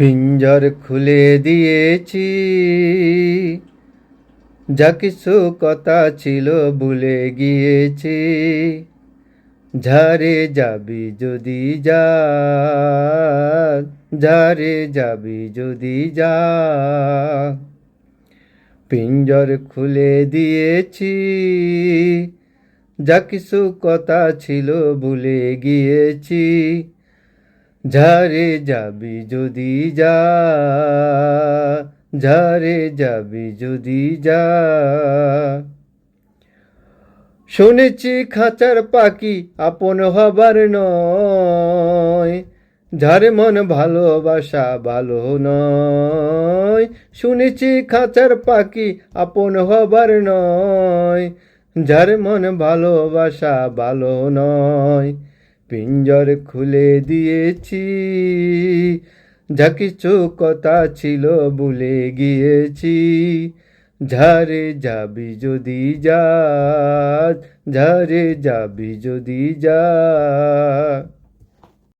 পিঞ্জর খুলে দিয়েছি, যা কিছু কথা ছিল ভুলে গিয়েছি। ঝাড়ে যাবি যদি যা, ঝাড়ে যাবি যদি যা। পিঞ্জর খুলে দিয়েছি, যা কিছু কথা ছিল ভুলে গিয়েছি। ঝাড়ে যাবি যদি যা, ঝাড়ে যাবি যদি যা। শুনেছি খাঁচার পাখি আপন হবার নয়, যার মন ভালোবাসা ভালো নয়। শুনেছি খাঁচার পাখি আপন হবার নয়, যার মন ভালোবাসা ভালো নয়। পিঞ্জর খুলে দিয়েছি, যা কিছু কথা ছিল ভুলে গিয়েছি। ঝাড়ে যাবি যদি যা, ঝাড়ে যাবি যদি যা।